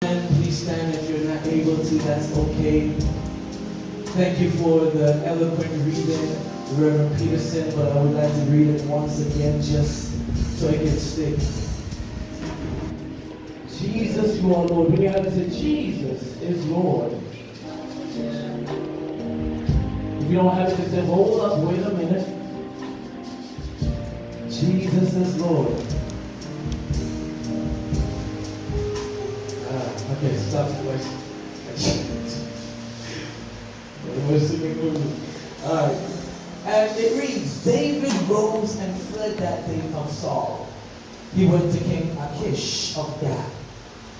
And please stand if you're not able to, that's okay. Thank you for the eloquent reading, Reverend Peterson, but I would like to read it once again just so it can stick. Jesus, you are Lord. When you have to say, Jesus is Lord. If you don't have it, just say, hold up, wait a minute. Jesus is Lord. Okay, stop the voice. Alright. And it reads, David rose and fled that day from Saul. He went to King Achish of Gath.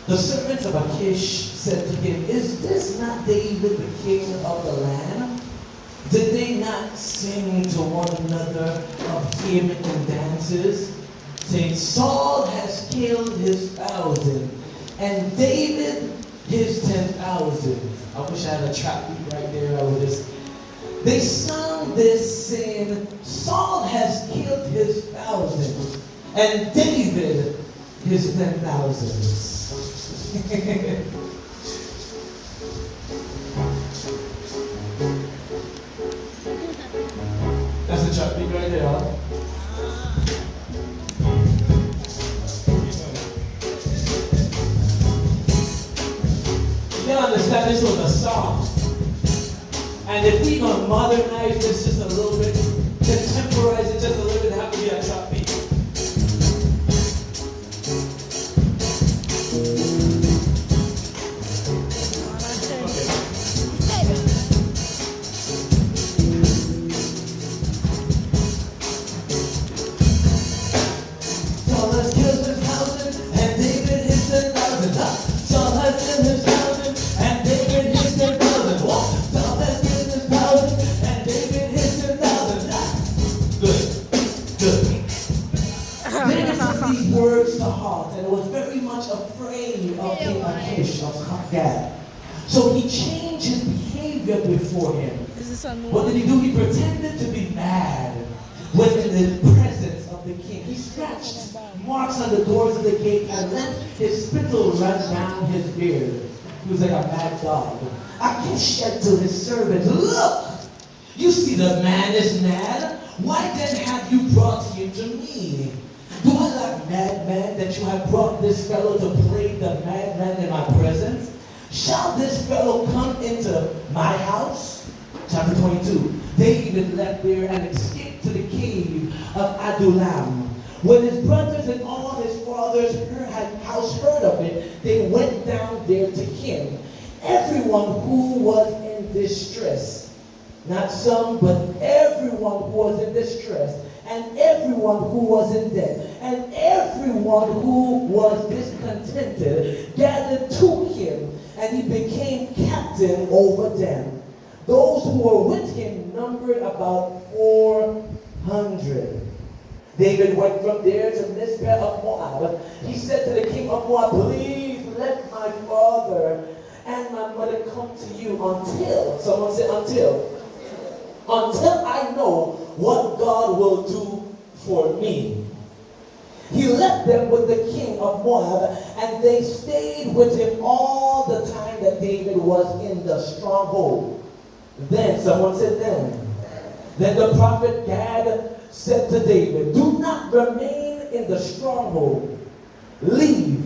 The servants of Achish said to him, is this not David the king of the land? Did they not sing to one another of him in dances, saying, Saul has killed his 1,000, and David his 10,000. I wish I had a trap beat right there. I would just. They sung this saying, Saul has killed his 1,000, and David his 10,000s. That's a trap beat right there, huh? You understand this was a song. And if we gonna modernize this just a little bit, contemporize it just a little bit, it have to be a trap beat. Saul has killed his 1,000 and David his 10,000. Saul has killed his 1,000 and David his 10,000. Saul has killed his 1,000 and David his 10,000. Good. David took these words to heart and was very much afraid of King Achish of Gath. So he changed his behavior before him. What did he do? He pretended to be mad when in the presence of the king. He scratched marks on the doors of the gate and let his spittle run down his beard. He was like a mad dog. Achish said to his servants, look, you see the man is mad. Why then have you brought him to me? Do I lack madman that you have brought this fellow to play the madman in my presence? Shall this fellow come into my house? Chapter 22. David left there and escaped to the cave of Adullam. When his brothers and all his father's house heard of it, they went down there to him. Everyone who was in distress, not some, but everyone who was in distress, and everyone who was in debt, and everyone who was discontented, gathered to him, and he became captain over them. Those who were with him numbered about 400. David went from there to Mizpeh of Moab. He said to the king of Moab, please let my father and my mother come to you until, someone said until I know what God will do for me. He left them with the king of Moab, and they stayed with him all the time that David was in the stronghold. Then, someone said then the prophet Gad said to David, do not remain in the stronghold. Leave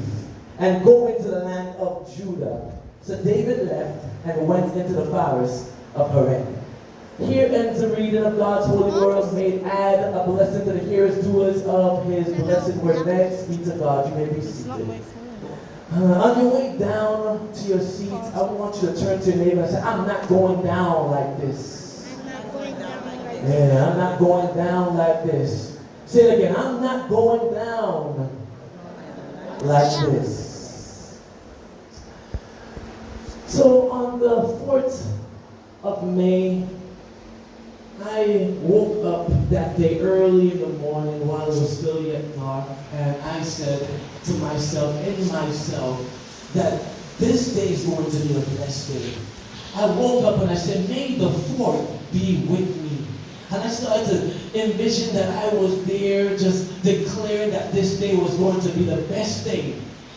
and go into the land of Judah. So David left and went into the forest of Haran. Here ends the reading of God's holy word. May it add a blessing to the hearers, doers of his blessed word. Thanks be to God. You may be seated. On your way down to your seats, I want you to turn to your neighbor and say, I'm not going down like this. Yeah, I'm not going down like this. Say it again. I'm not going down like this. So on the 4th of May, I woke up that day early in the morning while it was still yet dark, and I said to myself, that this day is going to be a blessed day. I woke up and I said, may the 4th be with me. And I started to envision that I was there just declaring that this day was going to be the best day.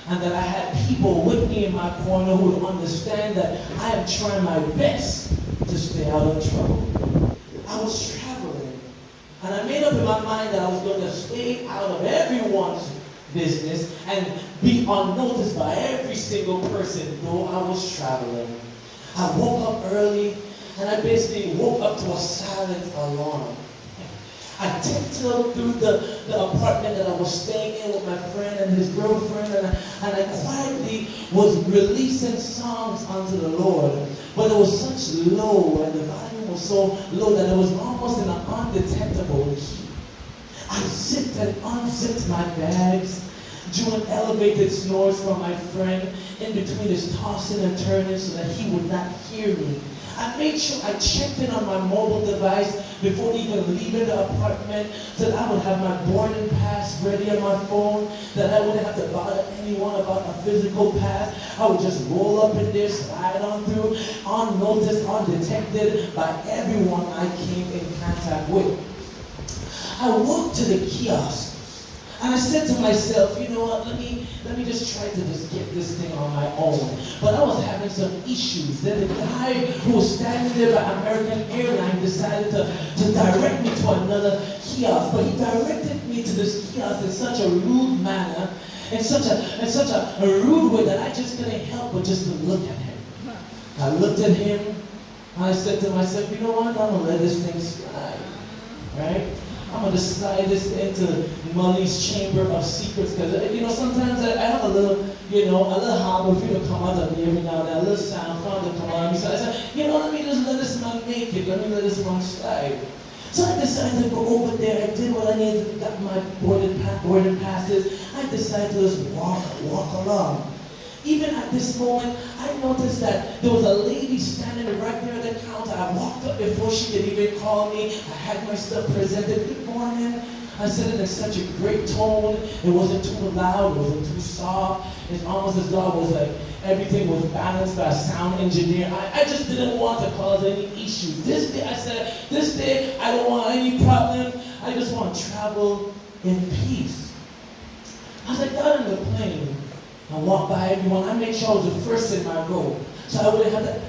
and that I had people with me in my corner who would understand that I am trying my best to stay out of trouble. I was traveling, and I made up in my mind that I was going to stay out of everyone's business and be unnoticed by every single person, though I was traveling. I woke up early, and I basically woke up to a silent alarm. I tiptoed through the apartment that I was staying in with my friend and his girlfriend, and I quietly was releasing songs unto the Lord. But it was such low, and the volume was so low that it was almost in an undetectable key. I zipped and unzipped my bags, drew an elevated snores from my friend in between his tossing and turning so that he would not hear me. I made sure I checked in on my mobile device before even leaving the apartment so that I would have my boarding pass ready on my phone, that I wouldn't have to bother anyone about a physical pass. I would just roll up in there, slide on through, unnoticed, undetected by everyone I came in contact with. I walked to the kiosk, and I said to myself, you know what, let me just try to just get this thing on my own. But I was having some issues. Then the guy who was standing there by American Airlines decided to direct me to another kiosk. But he directed me to this kiosk in such a rude manner, in such a rude way that I just couldn't help but just to look at him. I looked at him, and I said to myself, you know what, I'm going to let this thing slide, right? I'm going to slide this into Molly's chamber of secrets, because, sometimes I have a little hobble for you to come out of me every now and then, a little sound fun to come out of me. So I said, let me just let this man make it. Let me let this one slide. So I decided to go over there. I did what I needed to get my boarding passes. I decided to just walk along. Even at this moment, I noticed that there was a lady standing right there at the counter. I walked up before she could even call me. I had my stuff presented. Good morning. I said it in such a great tone. It wasn't too loud. It wasn't too soft. It's almost as though it was like everything was balanced by a sound engineer. I just didn't want to cause any issues. This day, I don't want any problem. I just want to travel in peace. As I got on the plane, I walked by everyone. I made sure I was the first in my row. So I wouldn't have to,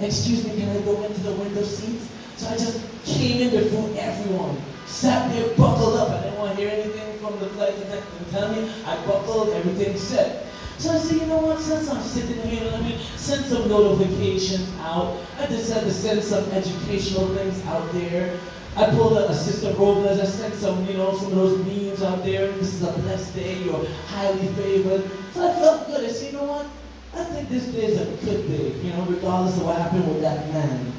excuse me, can I go into the window seats? So I just came in before everyone. Sat there, buckled up. I didn't want to hear anything from the flight attendant tell me. I buckled, everything set. So I said, you know what, since I'm sitting here, let me send some notifications out. I decided to send some educational things out there. I pulled up Assistant Robles. I sent some of those memes out there. This is a blessed day. You're highly favored. So I felt good. I said, you know what? I think this day is a good day, regardless of what happened with that man.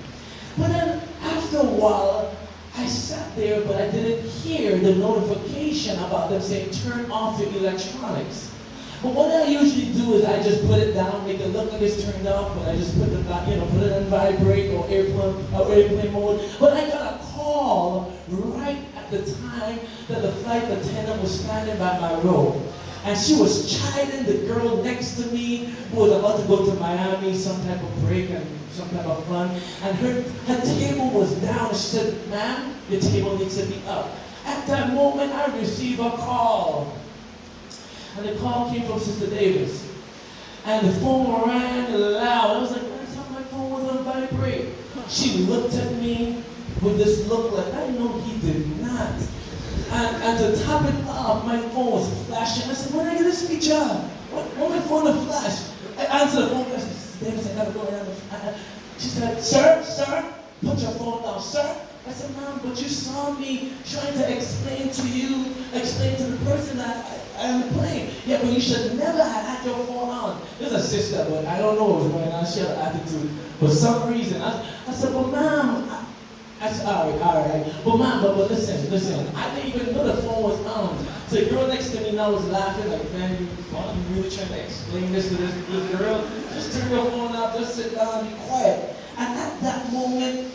But then after a while, I sat there, but I didn't hear the notification about them saying, turn off your electronics. But what I usually do is I just put it down, make it look like it's turned off, but I just put it in vibrate or airplane mode. But I got a call right at the time that the flight attendant was standing by my row. And she was chiding the girl next to me who was about to go to Miami, some type of break and some type of fun. And her table was down. She said, ma'am, your table needs to be up. At that moment, I received a call. And the call came from Sister Davis. And the phone rang loud. I was like, I thought my phone was on vibrate. She looked at me with this look like, I know he did not. And to top it off, my phone was flashing. I said, when I get this feature? When my phone to flash? I answered the phone. I said, Sister Davis, I gotta go around. She said, sir, put your phone down, sir. I said, ma'am, but you saw me trying to explain to the person that I am playing. Yeah, but you should never have had your phone on. There's a sister, but I don't know what was going on. She had an attitude for some reason. I said, well, ma'am, I said, all right. But ma'am, but listen. I didn't even know the phone was on. So the girl next to me now was laughing like, man, you really trying to explain this to this girl? Just turn your phone off, just sit down and be quiet. And at that moment,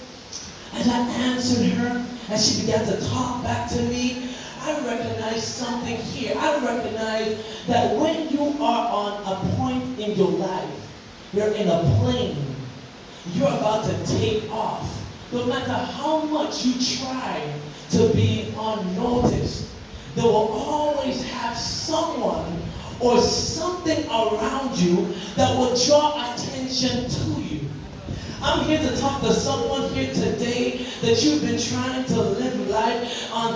as I answered her, and she began to talk back to me, I recognized something here. I recognized that when you are on a point in your life, you're in a plane, you're about to take off. No matter how much you try to be unnoticed, there will always have someone or something around you that will draw attention to you. I'm here to talk to someone here today that you've been trying to live life on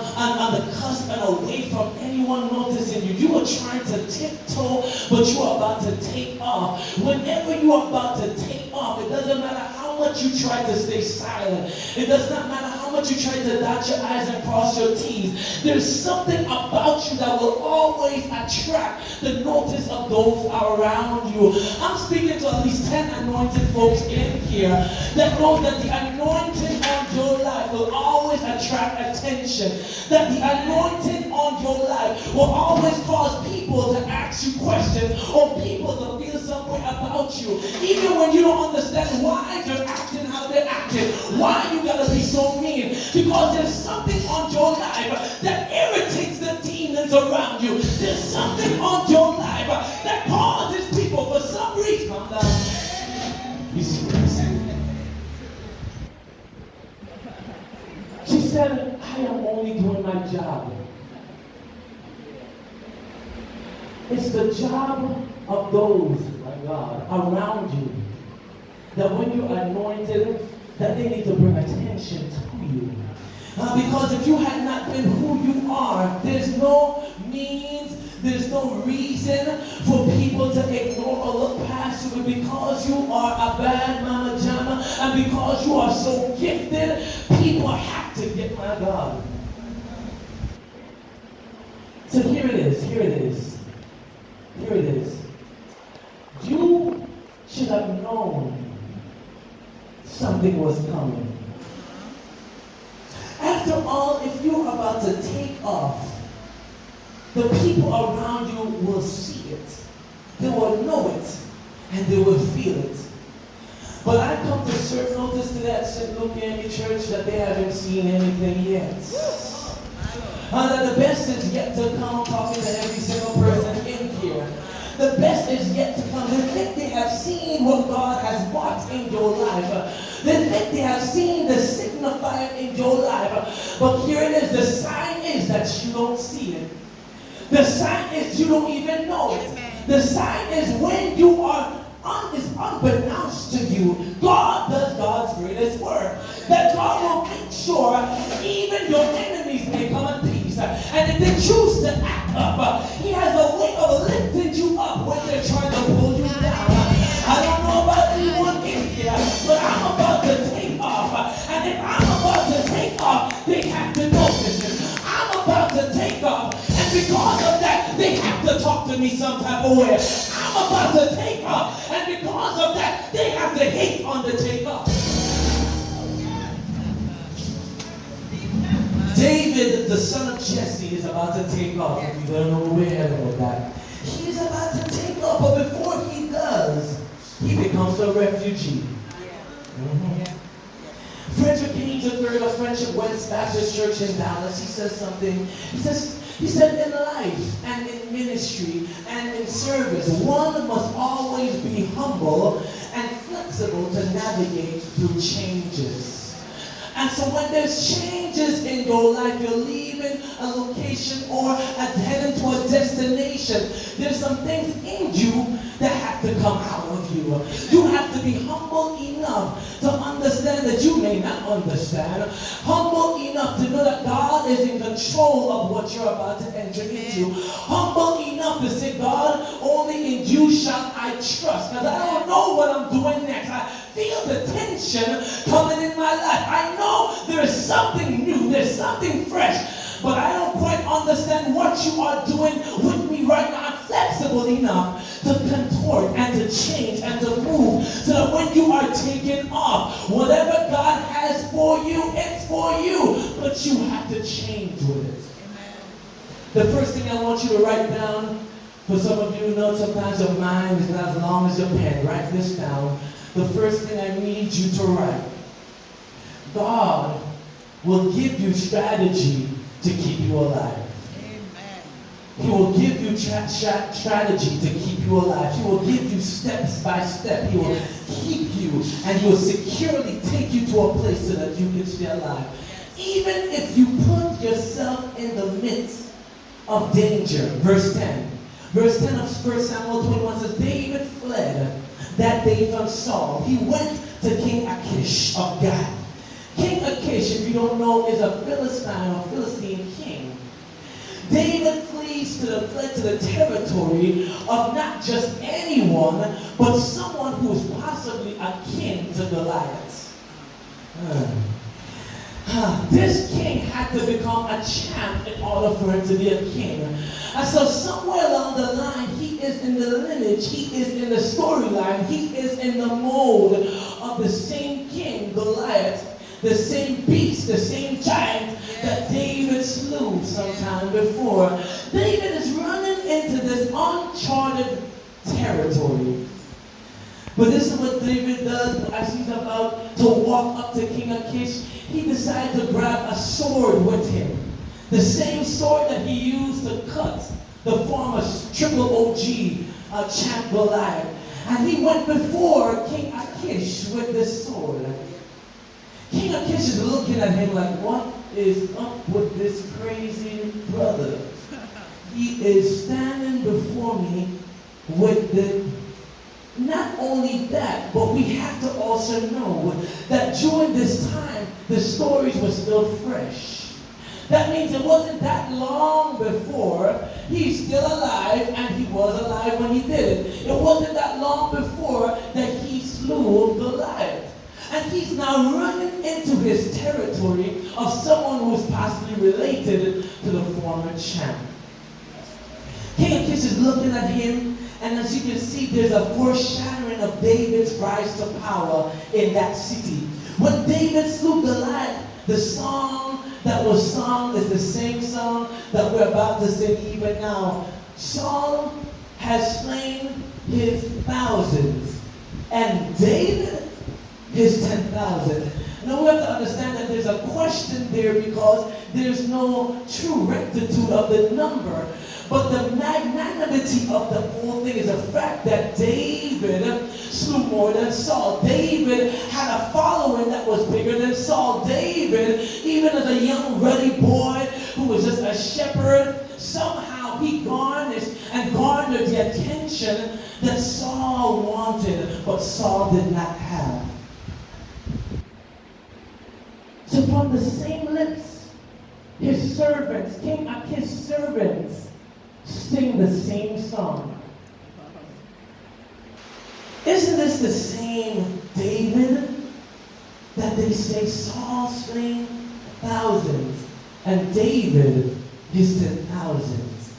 the cusp and away from anyone noticing you. You are trying to tiptoe, but you are about to take off. Whenever you are about to take off, it doesn't matter how much you try to stay silent. It does not matter how much you try to dot your I's and cross your T's. There's something about you that will always attract the notice of those around you. I'm speaking to at least 10 anointed folks in here that knows that the anointing on your life will always attract attention. That the anointing on your life will always cause people to ask you questions or people to feel some way about you. Even when you don't understand why they're acting how they're acting. Why you gotta be so mean. Because there's something on your life that irritates the demons around you. There's something on your life that causes people for some reason. Calm down. You see what I'm saying? She said, I am only doing my job. It's the job of those, my God, around you, that when you're anointed, that they need to bring attention to you. Because if you had not been who you are, there's no means, there's no reason for people to ignore or look past you. Because you are a bad mama jama, and because you are so gifted, people have to get, my God. So here it is, here it is, here it is. You should have known something was coming. After all, if you're about to take off, the people around you will see it. They will know it. And they will feel it. But I come to serve notice to that St. Luke Yankee Church that they haven't seen anything yet. That the best is yet to come. I'm talking to every single person in here. The best is yet to come. They think they have seen what God has marked in your life. They think they have seen the signifier in your life. But here it is. The sign is that you don't see it. The sign is you don't even know it. The sign is when you are it's unbeknownst to you, God does God's greatest work. That God will make sure even your enemies may come at peace. And if they choose to act up, He has a way of lifting you up when they're trying to pull you down. I don't know about anyone in here, but I'm about to take off. And if I'm about to take off, they have to notice it. I'm about to take off. And because of that, they have to talk to me some type of way. I'm about to take off. And because of that, they have to hate on the takeoff. David, the son of Jesse, is about to take off. If you don't know where of that. He is about to take off, but before he does, he becomes a refugee. Frederick Haynes III of Friendship West Baptist Church in Dallas, he says something. He said, in life and in ministry and in service, one must always be humble and flexible to navigate through changes. And so when there's changes in your life, you're leaving a location or heading to a destination, there's some things in you that have to come out of you. You have to be humble enough to understand that you may not understand. Humble enough to know that God is in control of what you're about to enter into. Humble enough to say, God, only in you shall I trust. Because I don't know what I'm doing next. I feel the tension coming in my life. I know there is something new. There's something fresh. But I don't quite understand what you are doing with me right now. I'm flexible enough to contort and to change and to move so that when you are taken off, whatever God has for you, it's for you. But you have to change with it. The first thing I want you to write down, for some of you know sometimes your mind is not as long as your pen. Write this down. The first thing I need you to write. God will give you strategy to keep you alive. Amen. He will give you strategy to keep you alive. He will give you steps by step. He will keep you and He will securely take you to a place so that you can stay alive. Even if you put yourself in the midst of danger. Verse 10. Verse 10 of 1 Samuel 21 says, David fled that day from Saul. He went to King Achish of Gath. King Achish, if you don't know, is a Philistine or Philistine king. David fled to the territory of not just anyone, but someone who is possibly akin to Goliath. This king had to become a champ in order for him to be a king. And so somewhere along the line, he is in the lineage, he is in the storyline, he is in the mold of the same king, Goliath, the same beast, the same giant that David slew sometime before. David is running into this uncharted territory. But this is what David does as he's about to walk up to King Achish. He decides to grab a sword with him. The same sword that he used to cut the former Triple OG champ Goliath. And he went before King Achish with this sword. King Achish is looking at him like, what is up with this crazy brother? He is standing before me with the... Not only that, but we have to also know that during this time, the stories were still fresh. That means it wasn't that long before he's still alive, and he was alive when he did it. It wasn't that long before that he slew Goliath. And he's now running into his territory of someone who is possibly related to the former champ. King Achish is looking at him, and as you can see, there's a foreshadowing of David's rise to power in that city. When David slew Goliath, the song that was sung is the same song that we're about to sing even now. Saul has slain his thousands, and David his 10,000. Now we have to understand that there's a question there because there's no true rectitude of the number. But the magnanimity of the whole thing is the fact that David slew more than Saul. David had a following that was bigger than Saul. David, even as a young ruddy boy who was just a shepherd, somehow he garnered the attention that Saul wanted, but Saul did not have. So from the same lips, his servants, King Achish's servants, sing the same song. Isn't this the same David that they say Saul slain thousands and David his 10,000s?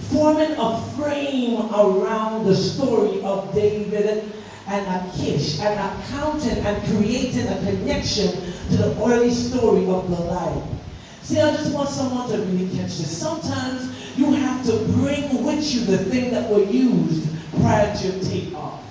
Forming a frame around the story of David and Achish, and accounting and creating a connection to the early story of Goliath. See, I just want someone to really catch this. Sometimes you have to bring with you the thing that were used prior to your takeoff.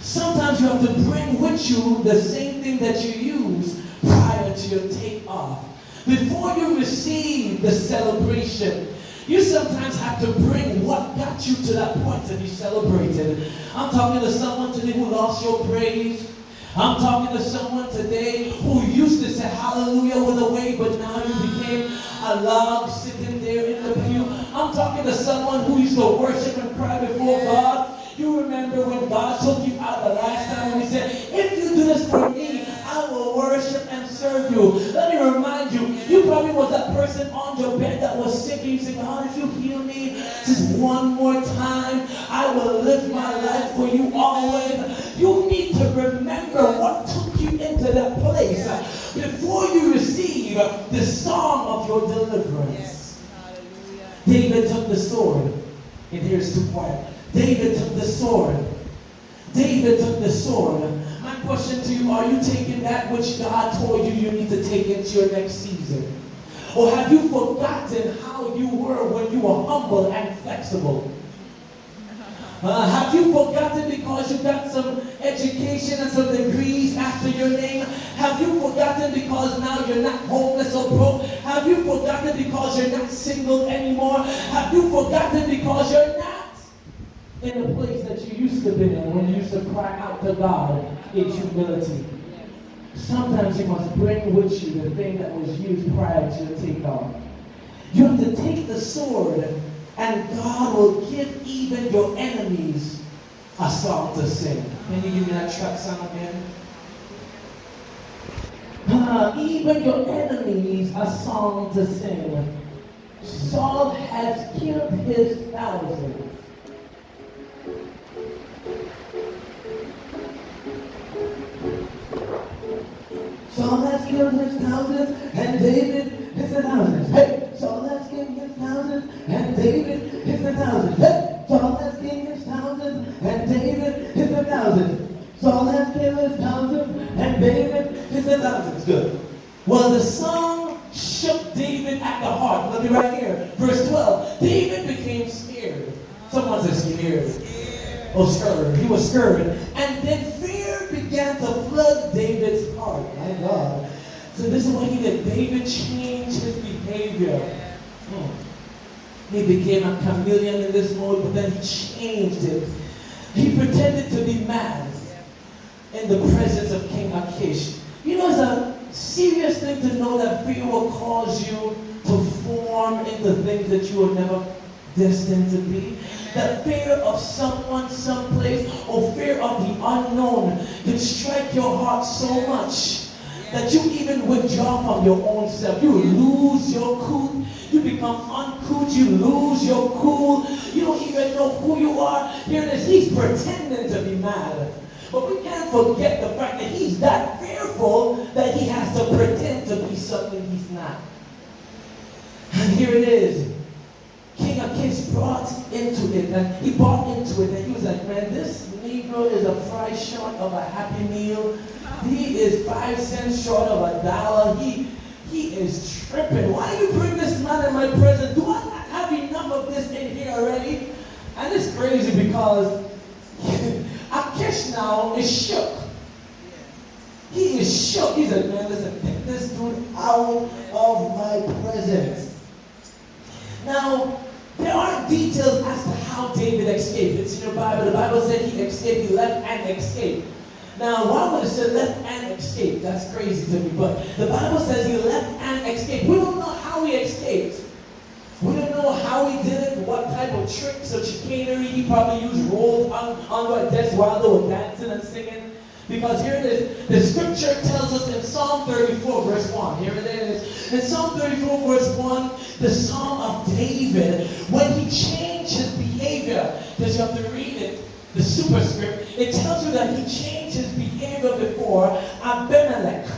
Sometimes you have to bring with you the same thing that you used prior to your takeoff. Before you receive the celebration, you sometimes have to bring what got you to that point to be celebrated. I'm talking to someone today who lost your praise. I'm talking to someone today who used to say hallelujah with a way, but now you became a log sitting there in the pew. I'm talking to someone who used to worship and cry before God. You remember when God took you out the last time when he said, if you do this for me, I will worship and serve you. Let me remind you, you probably was that person on your bed that was sick and you said, God, if you heal me just one more time, I will live my life for you always. You need to remember what took you into that place before you receive the song of your deliverance. David took the sword. And here's too quiet. David took the sword. David took the sword. My question to you, are you taking that which God told you you need to take into your next season? Or have you forgotten how you were when you were humble and flexible? Have you forgotten because you got some education and some degrees after your name? Have you forgotten because now you're not homeless or broke? Have you forgotten because you're not single anymore? Have you forgotten because you're not in the place that you used to be in when you used to cry out to God in humility? Sometimes you must bring with you the thing that was used prior to your takeoff. You have to take the sword And God will give even your enemies a song to sing. Can you give me that track song again? Even your enemies a song to sing. Saul has killed his thousands. Saul has killed his thousands, and David his thousands. Hey, Saul has killed his thousands, and David his thousands. Hey, Saul has killed his thousands, and David his thousands. Saul has killed his thousands, and David his thousands. Good. Well, the song shook David at the heart. Look at right here, verse 12. David became scared. Someone says scared. Oh, scared. He was scared, and then fear began to flood David's heart. My God. So this is what he did. David changed his behavior. He became a chameleon in this mode, but then he changed it. He pretended to be mad in the presence of King Achish. You know, it's a serious thing to know that fear will cause you to form into things that you were never destined to be. That fear of someone, someplace, or fear of the unknown can strike your heart so much that you even withdraw from your own self. You lose your cool. You become uncouth. You lose your cool. You don't even know who you are. Here it is. He's pretending to be mad. But we can't forget the fact that he's that fearful that he has to pretend to be something he's not. And here it is. King Achish brought into it, and he bought into it, and he was like, man, this Negro is a fry short of a Happy Meal. He is 5 cents short of $1. He is tripping. Why do you bring this man in my presence? Do I not have enough of this in here already? And it's crazy because Achish now is shook. He is shook. He's like, man, listen, get this dude out of my presence. Now, there aren't details as to how David escaped. It's in your Bible. The Bible said he escaped. He left and escaped. Now, why would it say left and escaped? That's crazy to me. But the Bible says he left and escaped. We don't know how he escaped. We don't know how he did it, what type of tricks or chicanery he probably used, rolled under a desk while they were dancing and singing. Because here it is, the scripture tells us in Psalm 34, verse 1. Here it is. In Psalm 34, verse 1, the Psalm of David, when he changed his behavior, because you have to read it, the superscript, it tells you that he changed his behavior before Abimelech.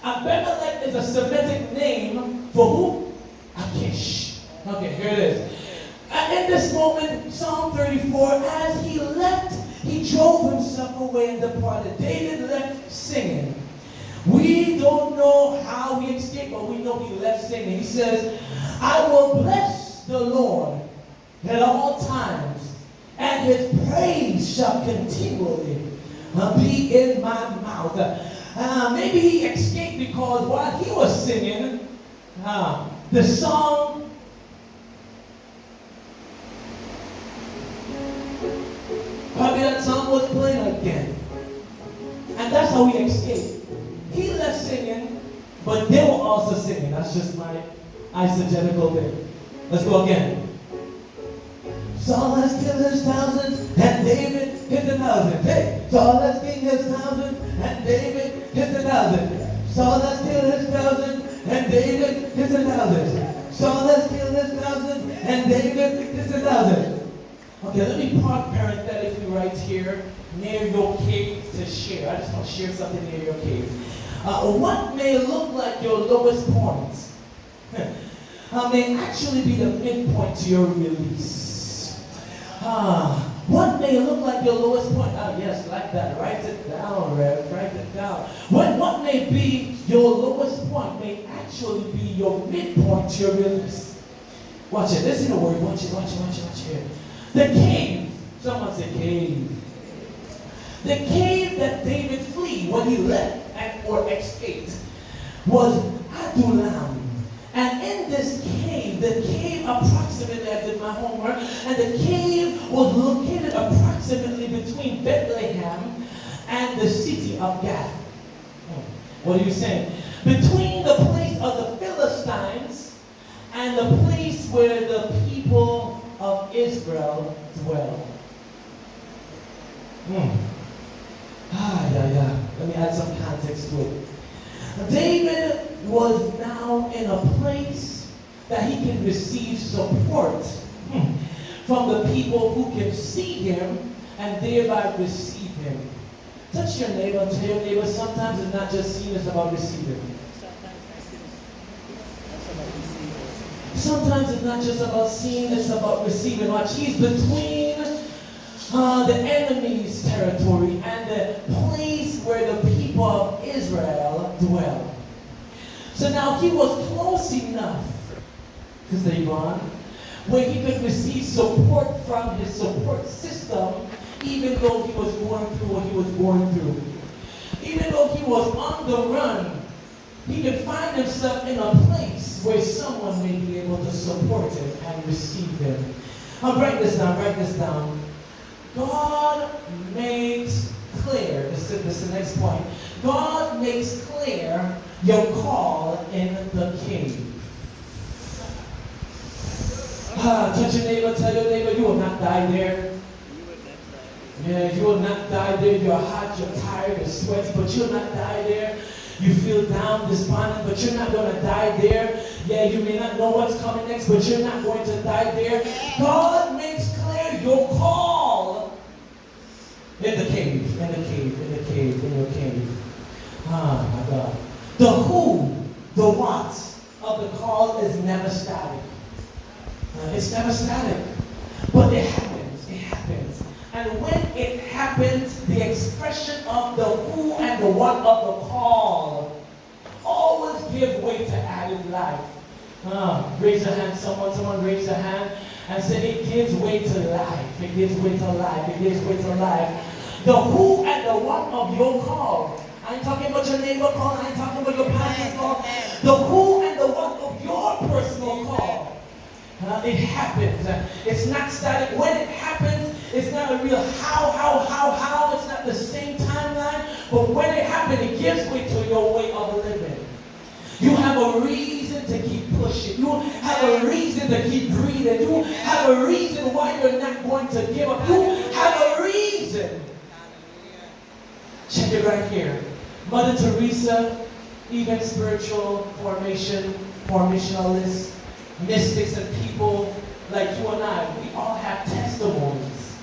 Abimelech is a Semitic name for who? Achish. Okay, here it is. In this moment, Psalm 34, as he left, he drove himself away and departed. David left singing. We don't know how he escaped, but we know he left singing. He says, I will bless the Lord at all times, and his praise shall continually be in my mouth. Maybe he escaped because while he was singing, the song probably that song was playing again. And that's how he escaped. He left singing, but they were also singing. That's just my eisegetical thing. Let's go again. Saul has killed his thousands, and David his thousands. Hey, Saul has killed his thousands, and David his thousands. Saul has killed his thousands, and David his thousands. Saul has killed his thousands, and David his thousands. Okay, let me park parenthetically right here near your cave to share. I just want to share something near your cave. What may look like your lowest point may actually be the midpoint to your release. What may look like your lowest point? Yes, like that. Write it down, Rev. Write it down. What may be your lowest point may actually be your midpoint to your release. Watch it. Listen to the word. Watch it here. The cave. Someone say cave. The cave that David fled when he left or escaped was Adullam. And in this cave, the cave approximately, I did my homework, and the cave was located approximately between Bethlehem and the city of Gath. What are you saying? Between the place of the Philistines and the place where the people Israel dwell. Let me add some context to it. David was now in a place that he can receive support from the people who can see him and thereby receive him. Touch your neighbor and tell your neighbor, sometimes it's not just seeing, it's about receiving. Sometimes it's not just about seeing, it's about receiving. Watch, he's between the enemy's territory and the place where the people of Israel dwell. So now he was close enough to stay on, where he could receive support from his support system, even though he was going through what he was going through. Even though he was on the run, he could find himself in a place where someone may be able to support him and receive him. I'll write this down. God makes clear, this is the next point. God makes clear your call in the cave. Touch your neighbor, tell your neighbor, you will not die there. Yeah, you will not die there. You're hot, you're tired, you're sweaty, but you'll not die there. You feel down, despondent, but you're not going to die there. Yeah, you may not know what's coming next, but you're not going to die there. God makes clear your call in the cave, in your cave. Oh my God. The who, the what of the call is never static. It's never static, but it happens. And when it happens, the expression of the who and the what of the call always give way to added life. Raise your hand, someone raise your hand and say it gives way to life. It gives way to life. It gives way to life. The who and the what of your call. I ain't talking about your neighbor call. I ain't talking about your pastor's call. The who and the what of your personal call. It happens. It's not static. When it happens, it's not a real how. It's not the same timeline. But when it happens, it gives way to your way of living. You have a reason to keep pushing. You have a reason to keep breathing. You have a reason why you're not going to give up. You have a reason. Check it right here. Mother Teresa, even spiritual formationalists, mystics and people like you and I, we all have testimonies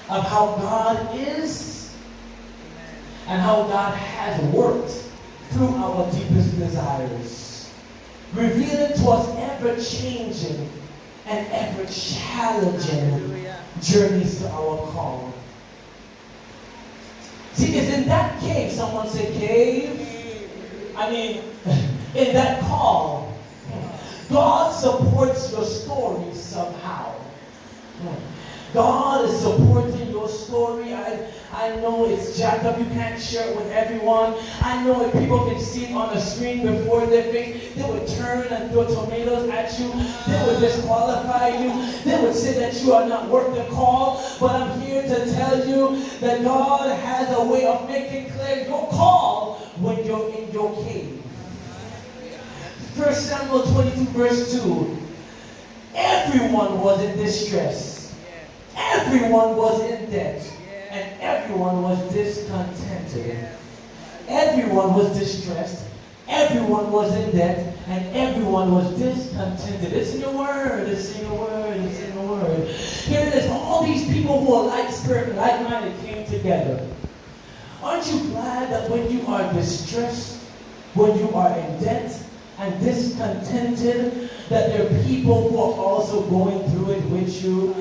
of how God is and how God has worked through our deepest desires, revealing to us ever-changing and ever-challenging journeys to our call. See, it's in that cave, someone say cave. I mean, in that call, God supports your story somehow. God is supporting your story. I know it's jacked up. You can't share it with everyone. I know if people can see it on the screen before their face, they would turn and throw tomatoes at you. They would disqualify you. They would say that you are not worth the call. But I'm here to tell you that God has a way of making clear your call when you're in your cave. 1 Samuel 22 verse 2. Everyone was in distress. Everyone was in debt. And everyone was discontented. Everyone was distressed. Everyone was in debt. And everyone was discontented. It's in your word. It's in your word. It's in your word. Here it is. All these people who are like-spirit, like-minded came together. Aren't you glad that when you are distressed, when you are in debt, and discontented, that there are people who are also going through it with you?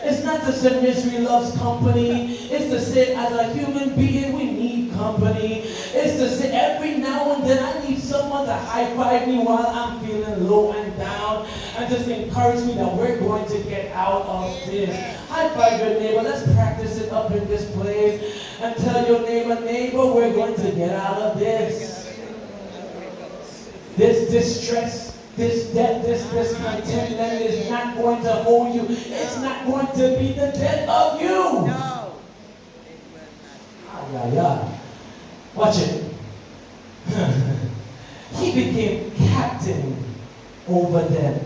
It's not to say misery loves company. It's to say as a human being we need company. It's to say every now and then I need someone to high-five me while I'm feeling low and down and just encourage me that we're going to get out of this. High-five your neighbor. Let's practice it up in this place and tell your neighbor, we're going to get out of this. This distress, this debt, this discontentment is not going to hold you. It's not going to be the death of you. No. Watch it. He became captain over them.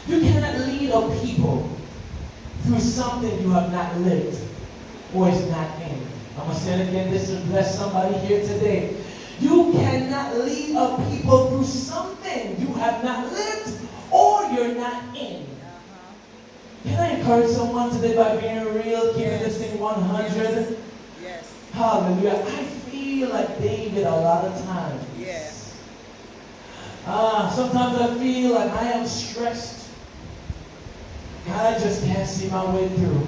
You cannot lead a through something you have not lived or is not in. I'm going to say it again. This will bless somebody here today. You cannot lead a people through something you have not lived or you're not in. Can I encourage someone today by being real, keeping this thing 100? Yes. Hallelujah. I feel like David a lot of times. Yes. Sometimes I feel like I am stressed. I just can't see my way through.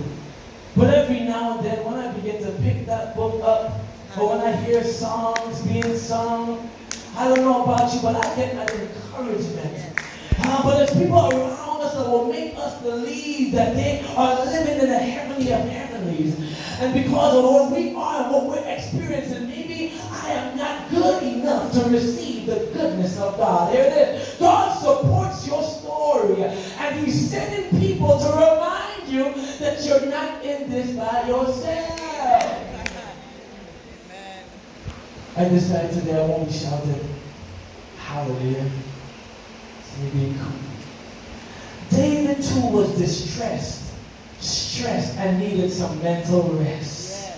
But every now and then when I begin to pick that book up, or when I hear songs being sung, I don't know about you, but I get an encouragement. But there's people around us that will make us believe that they are living in the heavenly of heavenlies. And because of what we are and what we're experiencing, maybe I am not good enough to receive the goodness of God. There it is. God supports your story. And He's sending people to remind you that you're not in this by yourself. I decided today I won't be shouting, hallelujah. David too was distressed, stressed, and needed some mental rest.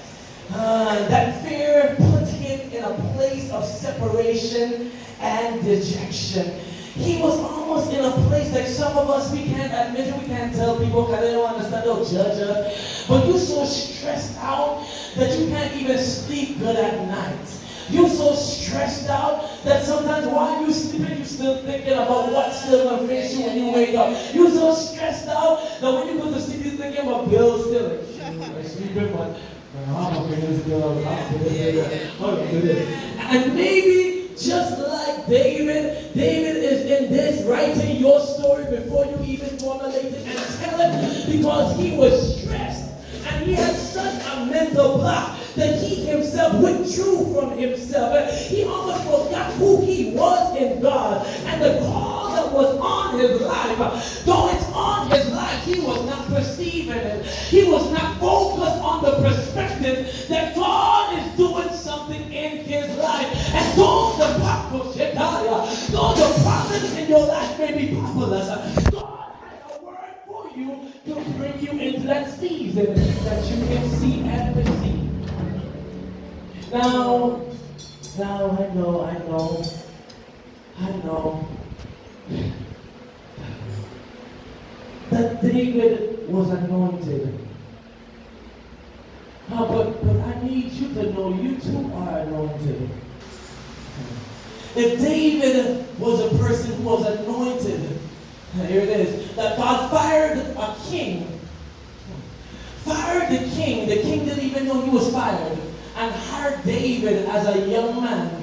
That fear put him in a place of separation and dejection. He was almost in a place like some of us, we can't admit it, we can't tell people because they don't understand, they'll judge us. But you're so stressed out that you can't even sleep good at night. You're so stressed out that sometimes while you're sleeping, you're still thinking about what's still going to face you when you wake up. You're so stressed out that when you go to sleep, you're thinking about bills still. Like, sleeping, but I'm going to pay this bill. And maybe just like David is in this, writing your story before you even formulate it and tell it because he was stressed. And he had such a mental block that he himself withdrew from himself. He almost forgot who he was in God and the call that was on his life. Though it's on his life, he was not perceiving it. He was not focused on the perspective that God is doing something in his life. And though the problems in your life may be populous, God has a word for you to bring you into that season that you can see and receive. Now, I know that David was anointed. But I need you to know you too are anointed. If David was a person who was anointed, here it is, that God fired a king. Fired the king. The king didn't even know he was fired. And hired David as a young man.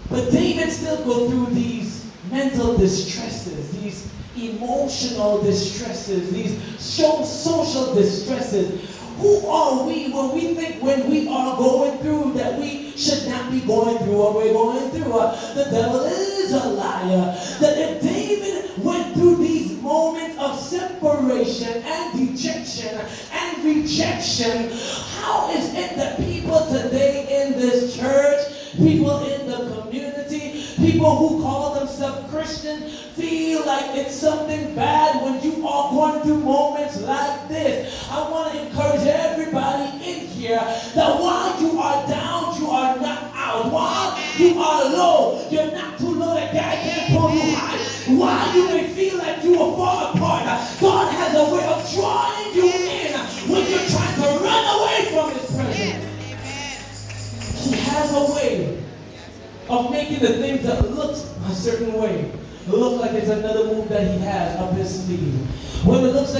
But David still go through these mental distresses, these emotional distresses, these social distresses. Who are we when we think when we are going through that we should not be going through what we're going through? The devil is a liar. That if David went through these moments of separation and dejection and rejection, how is it that people today in this church, people in the community, people who call themselves Christians, feel like it's something bad when you are going through moments like this? I want to encourage everybody in here that while you are down, you are not out. While you are low, you're not too low that God can't pull you high. While you may feel like you are far apart, God has a way of drawing you in when you're trying to run away from His presence. He has a way of making the things that look a certain way look like it's another move that He has up His sleeve. When it looks like